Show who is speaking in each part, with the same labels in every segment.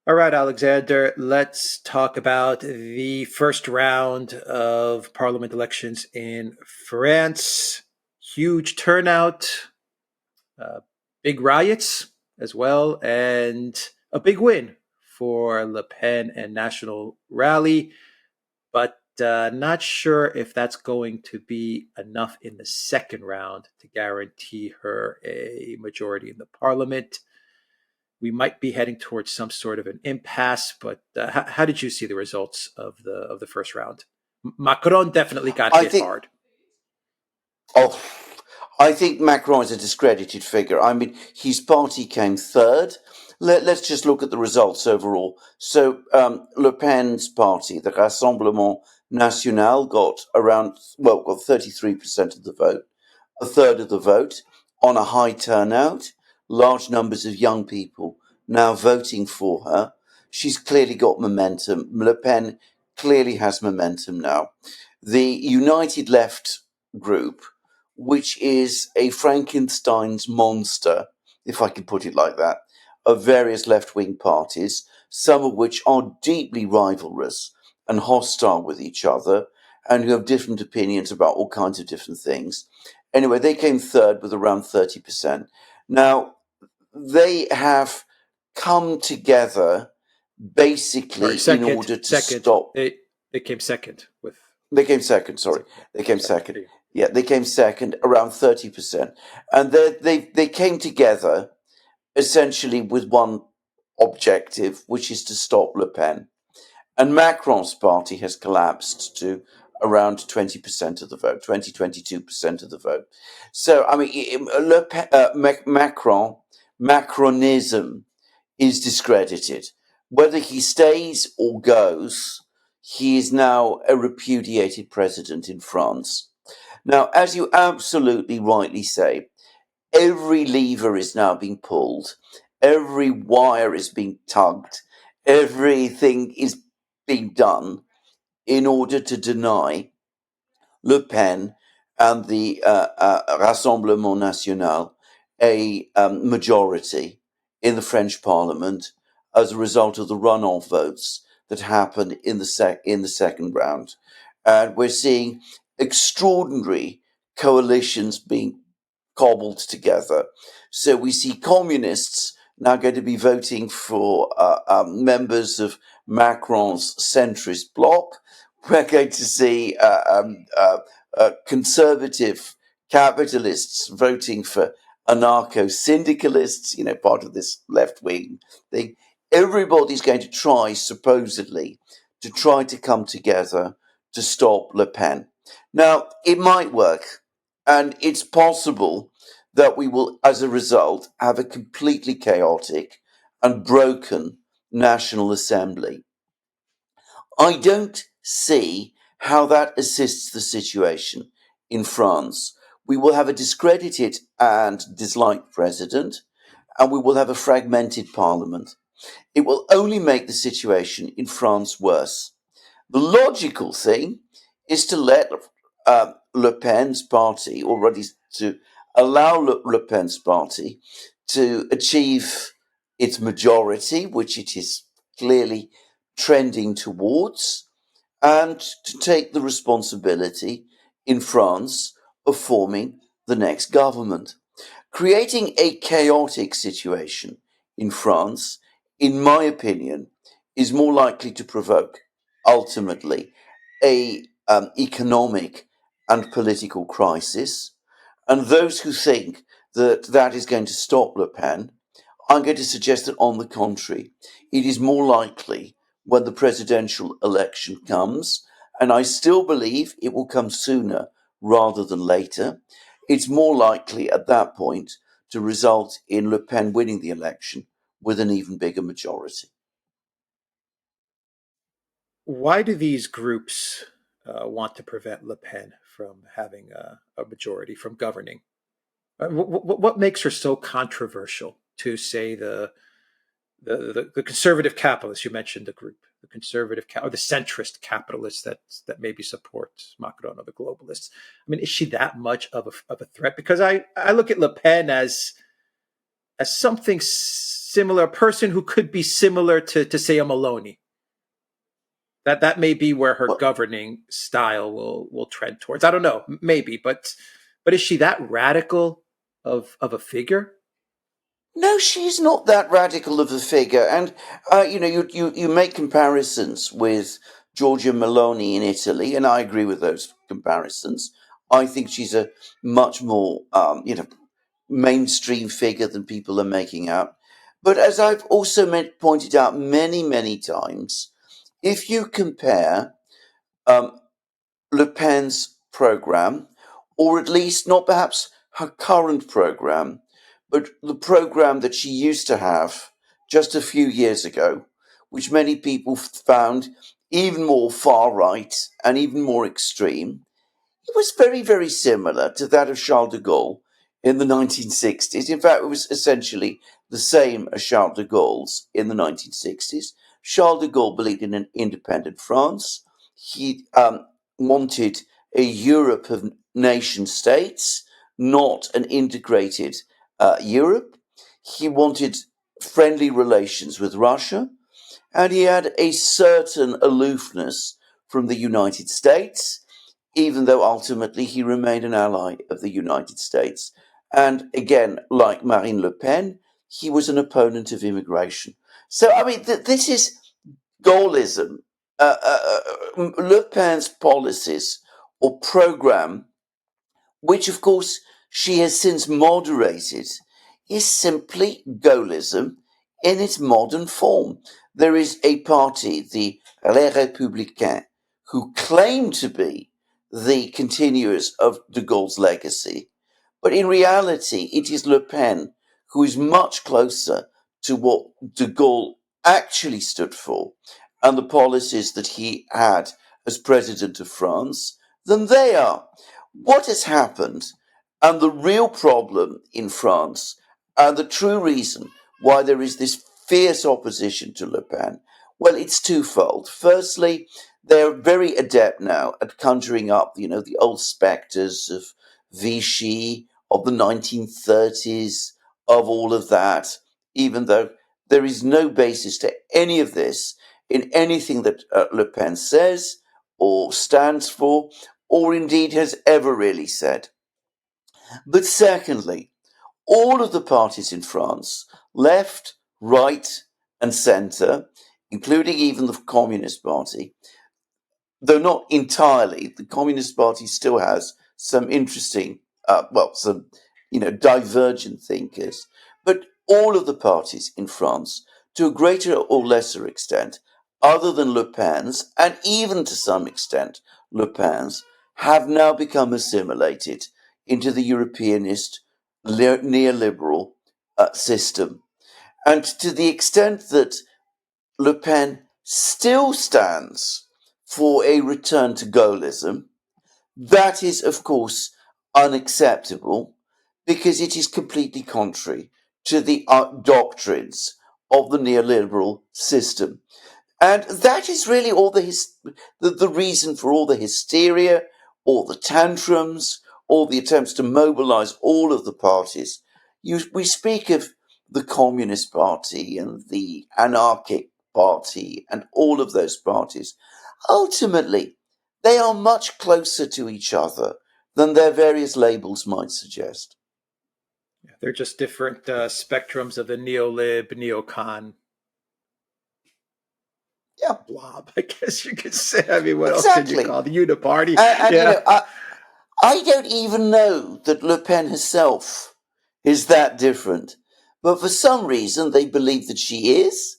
Speaker 1: All right, Alexander, let's talk about the first round of parliament elections in France. Huge turnout, uh, big riots as well, and a big win for Le Pen and National Rally. But not sure if that's going to be enough in the second round to guarantee her a majority in the parliament. We might be heading towards some sort of an impasse. But how did you see the results of the first round? Macron definitely got
Speaker 2: I
Speaker 1: hit
Speaker 2: think,
Speaker 1: hard.
Speaker 2: oh, I think Macron is a discredited figure. I mean, his party came third. Let's just look at the results overall. So, Le Pen's party, the Rassemblement National, got 33% of the vote, a third of the vote, on a high turnout, large numbers of young people now voting for her. She's clearly got momentum. Le Pen clearly has momentum now. The United Left group, which is a Frankenstein's monster, if I can put it like that, of various left-wing parties, some of which are deeply rivalrous and hostile with each other, and who have different opinions about all kinds of different things. Anyway, they came third with around 30%. Now, they have come together basically
Speaker 1: Sorry,
Speaker 2: in
Speaker 1: second,
Speaker 2: order to
Speaker 1: second.
Speaker 2: stop.
Speaker 1: They came second with.
Speaker 2: They came second, sorry. They came
Speaker 1: Sorry.
Speaker 2: second. Yeah, they came second, around 30%. And they came together essentially with one objective, which is to stop Le Pen. And Macron's party has collapsed to around 20% of the vote, 22% of the vote. So, I mean, Macronism is discredited. Whether he stays or goes, he is now a repudiated president in France. Now, as you absolutely rightly say, every lever is now being pulled, every wire is being tugged, everything is being done in order to deny Le Pen and the Rassemblement National a majority in the French Parliament as a result of the runoff votes that happened in the second round. And we're seeing extraordinary coalitions being cobbled together. So we see communists now going to be voting for members of Macron's centrist bloc. We're going to see conservative capitalists voting for anarcho-syndicalists, part of this left-wing thing. Everybody's going to try, supposedly, to try to come together to stop Le Pen. Now, it might work, and it's possible that we will, as a result, have a completely chaotic and broken National Assembly. I don't see how that assists the situation in France. We will have a discredited and disliked president, and we will have a fragmented parliament. It will only make the situation in France worse. The logical thing is to let Le Pen's party, already to allow Le Pen's party to achieve its majority, which it is clearly trending towards, and to take the responsibility in France of forming the next government. Creating a chaotic situation in France, in my opinion, is more likely to provoke, ultimately, a economic and political crisis. And those who think that that is going to stop Le Pen, I'm going to suggest that, on the contrary, it is more likely when the presidential election comes, and I still believe it will come sooner rather than later. It's more likely at that point to result in Le Pen winning the election with an even bigger majority.
Speaker 1: Why do these groups want to prevent Le Pen from having a majority, from governing? What makes her so controversial to, say, the conservative capitalists? You mentioned the group, the conservative or the centrist capitalists that maybe support Macron, or the globalists. I mean, is she that much of a threat? Because I look at Le Pen as as something similar, a person who could be similar to say a Maloney. That may be where her
Speaker 2: Well,
Speaker 1: governing style will trend towards. I don't know, maybe, but is she that radical of a figure?
Speaker 2: no, she's not that radical of a figure. And, you make comparisons with Giorgia Meloni in Italy, and I agree with those comparisons. I think she's a much more, mainstream figure than people are making out. But as I've also pointed out many, many times, if you compare um, Le Pen's program, or at least not perhaps her current program, but the program that she used to have just a few years ago, which many people found even more far right and even more extreme, it was very, very similar to that of Charles de Gaulle in the 1960s. In fact, it was essentially the same as Charles de Gaulle's in the 1960s. Charles de Gaulle believed in an independent France. He wanted a Europe of nation states, not an integrated Europe. He wanted friendly relations with Russia, and he had a certain aloofness from the United States, even though ultimately he remained an ally of the United States. And again, like Marine Le Pen, he was an opponent of immigration. So, I mean, this is Gaullism. Le Pen's policies or program, which of course she has since moderated, is simply Gaullism in its modern form. There is a party, the Les Républicains, who claim to be the continuers of de Gaulle's legacy, but in reality, it is Le Pen who is much closer to what de Gaulle actually stood for and the policies that he had as president of France than they are. What has happened, and the real problem in France, and the true reason why there is this fierce opposition to Le Pen, well, it's twofold. Firstly, they're very adept now at conjuring up, the old spectres of Vichy, of the 1930s, of all of that, even though there is no basis to any of this in anything that Le Pen says or stands for, or indeed has ever really said. But secondly, all of the parties in France, left, right, and centre, including even the Communist Party, though not entirely, the Communist Party still has some interesting, some, divergent thinkers. But all of the parties in France, to a greater or lesser extent, other than Le Pen's, and even to some extent Le Pen's, have now become assimilated into the Europeanist neoliberal system. And to the extent that Le Pen still stands for a return to Gaullism, that is, of course, unacceptable because it is completely contrary to the doctrines of the neoliberal system. And that is really all the reason for all the hysteria, all the tantrums, all the attempts to mobilize all of the parties. We speak of the Communist Party and the Anarchic Party and all of those parties. Ultimately, they are much closer to each other than their various labels might suggest.
Speaker 1: They're just different spectrums of the neolib, neocon
Speaker 2: Yeah,
Speaker 1: blob, I guess you could say. I mean, what else can you
Speaker 2: exactly.
Speaker 1: call the uniparty?
Speaker 2: And
Speaker 1: Yeah.
Speaker 2: I don't even know that Le Pen herself is that different. But for some reason, they believe that she is.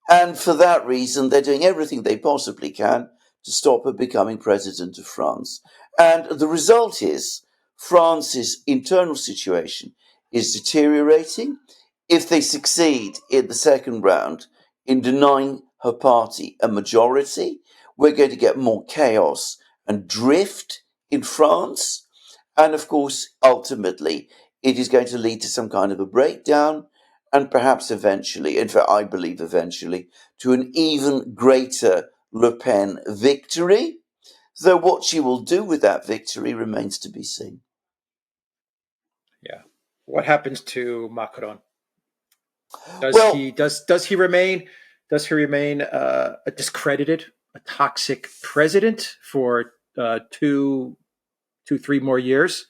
Speaker 2: And for that reason, they're doing everything they possibly can to stop her becoming president of France. And the result is France's internal situation is deteriorating. If they succeed in the second round in denying her party a majority, we're going to get more chaos and drift in France. And of course, ultimately, it is going to lead to some kind of a breakdown and perhaps eventually, in fact, I believe eventually, to an even greater Le Pen victory. Though what she will do with that victory remains to be seen.
Speaker 1: Yeah. What happens to Macron?
Speaker 2: Well,
Speaker 1: Does he remain a discredited, a toxic president for 3 more years?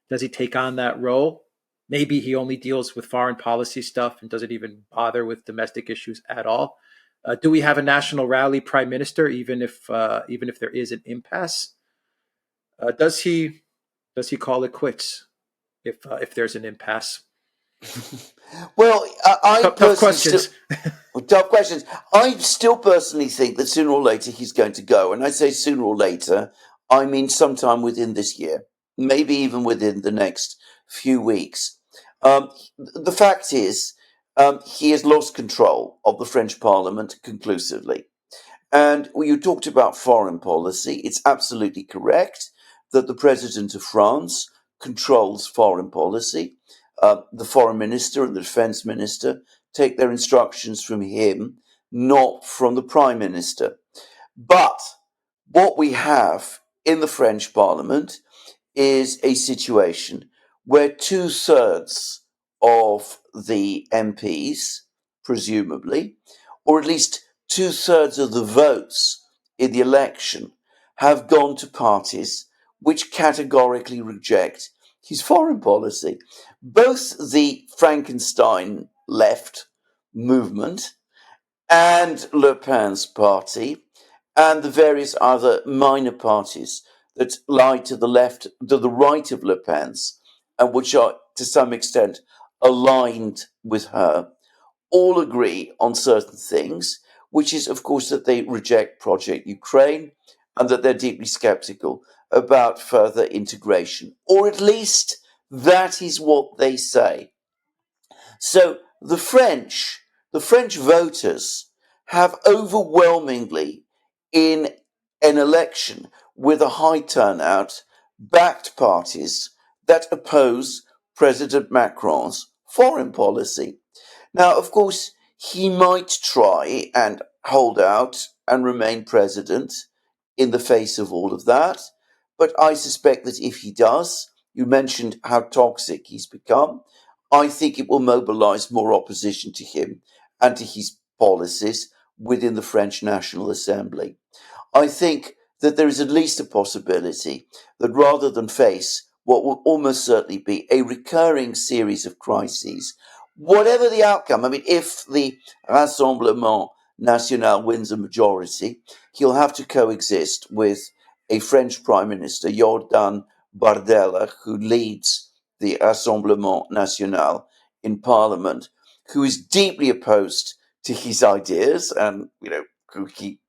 Speaker 1: Does he take on that role? Maybe he only deals with foreign policy stuff and doesn't even bother with domestic issues at all. Do we have a national rally prime minister, even if there is an impasse? Does he call it quits if there's an impasse?
Speaker 2: well, I
Speaker 1: Tough
Speaker 2: personally still.
Speaker 1: questions.
Speaker 2: Tough questions. I still personally think that sooner or later he's going to go. And I say sooner or later, I mean sometime within this year, maybe even within the next few weeks. The fact is, he has lost control of the French Parliament conclusively. And when you talked about foreign policy, it's absolutely correct that the President of France controls foreign policy. The foreign minister and the defense minister take their instructions from him, not from the prime minister. But what we have in the French parliament is a situation where two-thirds of the MPs, presumably, or at least two-thirds of the votes in the election, have gone to parties which categorically reject his foreign policy. Both the Frankenstein left movement and Le Pen's party and the various other minor parties that lie to the left, to the right of Le Pen's, and which are to some extent aligned with her, all agree on certain things, which is, of course, that they reject Project Ukraine and that they're deeply skeptical about further integration, or at least that is what they say. So the French voters have overwhelmingly, in an election with a high turnout, backed parties that oppose President Macron's foreign policy. Now, of course, he might try and hold out and remain president in the face of all of that. But I suspect that if he does, you mentioned how toxic he's become. I think it will mobilize more opposition to him and to his policies within the French National Assembly. I think that there is at least a possibility that rather than face what will almost certainly be a recurring series of crises, whatever the outcome, I mean, if the Rassemblement National wins a majority, he'll have to coexist with a French Prime Minister, Jordan Bardella, who leads the Rassemblement National in Parliament, who is deeply opposed to his ideas and, who he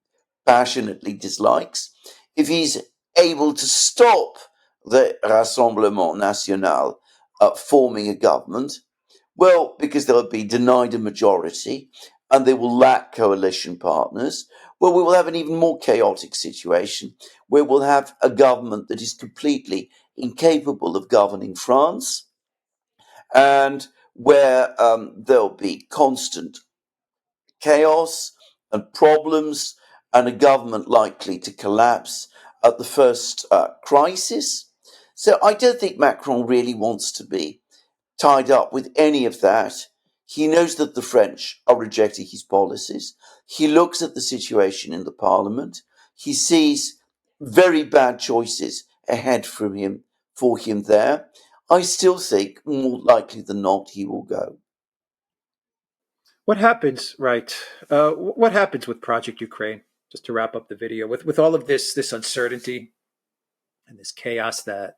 Speaker 2: passionately dislikes. If he's able to stop the Rassemblement National forming a government, well, because they'll be denied a majority and they will lack coalition partners, well, we will have an even more chaotic situation where we'll have a government that is completely incapable of governing France and where there'll be constant chaos and problems and a government likely to collapse at the first crisis. So I don't think Macron really wants to be tied up with any of that. He knows that the French are rejecting his policies. He looks at the situation in the parliament. He sees very bad choices ahead for him there. I still think more likely than not he will go.
Speaker 1: What happens, right? What happens with Project Ukraine? Just to wrap up the video, with all of this uncertainty and this chaos that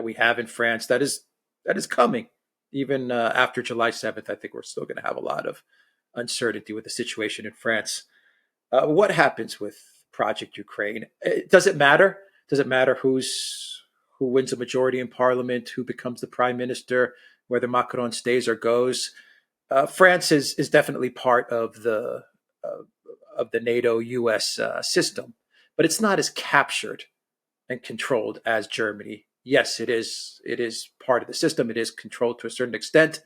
Speaker 1: we have in France, that is coming. Even after July 7th, I think we're still going to have a lot of uncertainty with the situation in France. What happens with Project Ukraine? Does it matter? Does it matter who wins a majority in parliament, who becomes the prime minister, whether Macron stays or goes? France is definitely part uh, of the NATO U.S. System, but it's not as captured and controlled as Germany. Yes, it is. It is part of the system. It is controlled to a certain extent,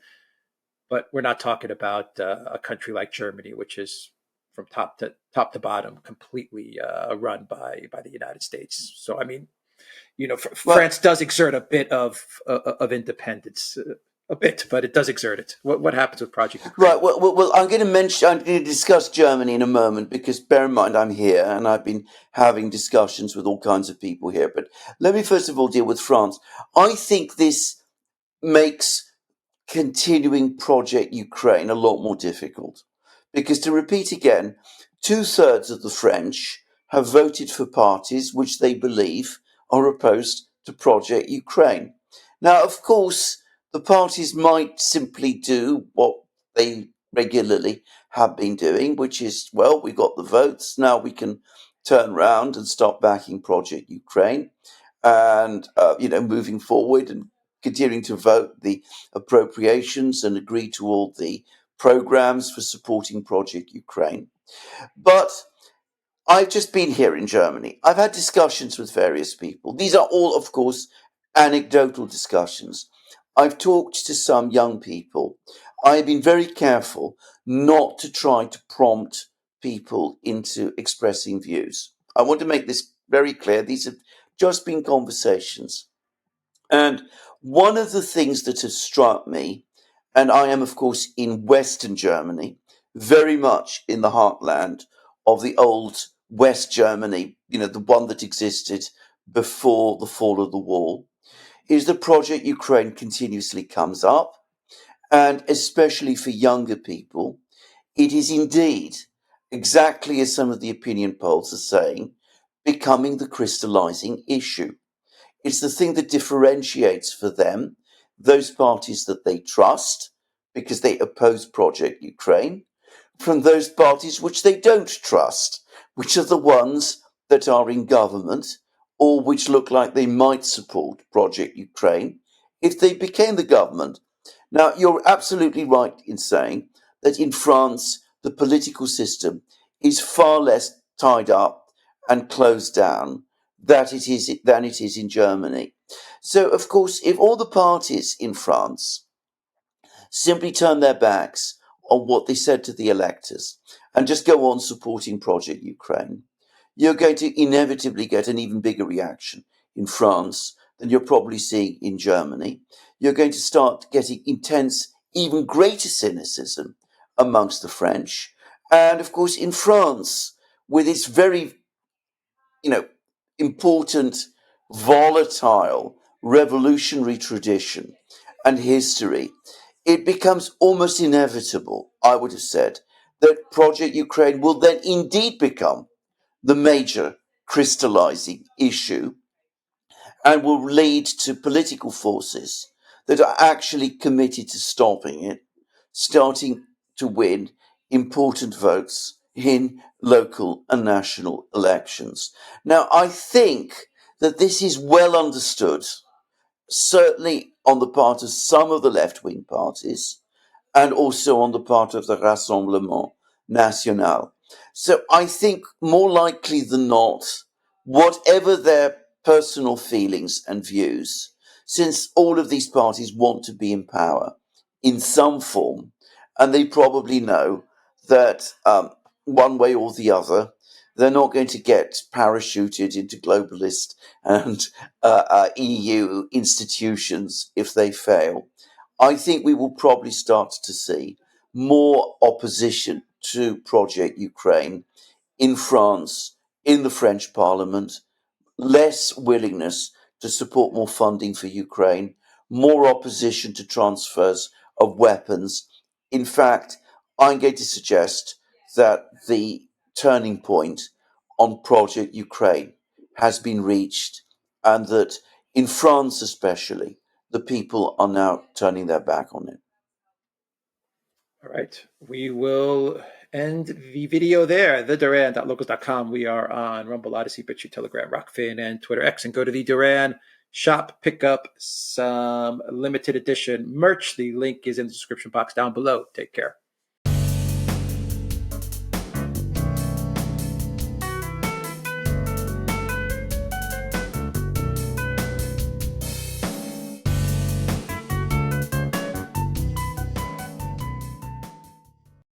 Speaker 1: but we're not talking about a country like Germany, which is from top to bottom completely run by the United States. So I mean,
Speaker 2: Well,
Speaker 1: France does exert a bit of independence. a bit, but it does exert it. What happens with Project Ukraine?
Speaker 2: Right. Well, I'm going to discuss Germany in a moment because bear in mind I'm here and I've been having discussions with all kinds of people here. But let me first of all deal with France. I think this makes continuing Project Ukraine a lot more difficult because, to repeat again, 2/3 of the French have voted for parties which they believe are opposed to Project Ukraine. Now, of course, the parties might simply do what they regularly have been doing, which is, well, we got the votes, now we can turn around and start backing Project Ukraine and, moving forward and continuing to vote the appropriations and agree to all the programs for supporting Project Ukraine. But I've just been here in Germany. I've had discussions with various people. These are all, of course, anecdotal discussions. I've talked to some young people. I've been very careful not to try to prompt people into expressing views. I want to make this very clear. These have just been conversations. And one of the things that has struck me, and I am, of course, in Western Germany, very much in the heartland of the old West Germany, the one that existed before the fall of the wall, is the Project Ukraine continuously comes up. And especially for younger people, it is indeed, exactly as some of the opinion polls are saying, becoming the crystallizing issue. It's the thing that differentiates for them those parties that they trust because they oppose Project Ukraine from those parties which they don't trust, which are the ones that are in government or which look like they might support Project Ukraine if they became the government. Now, you're absolutely right in saying that in France, the political system is far less tied up and closed down than it is in Germany. So, of course, if all the parties in France simply turn their backs on what they said to the electors and just go on supporting Project Ukraine, you're going to inevitably get an even bigger reaction in France than you're probably seeing in Germany. You're going to start getting intense, even greater cynicism amongst the French. And of course, in France, with its very important, volatile, revolutionary tradition and history, it becomes almost inevitable, I would have said, that Project Ukraine will then indeed become the major crystallizing issue and will lead to political forces that are actually committed to stopping it, starting to win important votes in local and national elections. Now, I think that this is well understood, certainly on the part of some of the left wing parties and also on the part of the Rassemblement National. So I think more likely than not, whatever their personal feelings and views, since all of these parties want to be in power in some form, and they probably know that one way or the other, they're not going to get parachuted into globalist and EU institutions if they fail. I think we will probably start to see more opposition to Project Ukraine in France, in the French Parliament, less willingness to support more funding for Ukraine, more opposition to transfers of weapons. In fact, I'm going to suggest that the turning point on Project Ukraine has been reached, and that in France especially, the people are now turning their back on it.
Speaker 1: All right. We will end the video there. TheDuran.locals.com. We are on Rumble, Odyssey, BitChute, Telegram, Rockfin, and Twitter X. And go to the Duran shop, pick up some limited edition merch. The link is in the description box down below. Take care.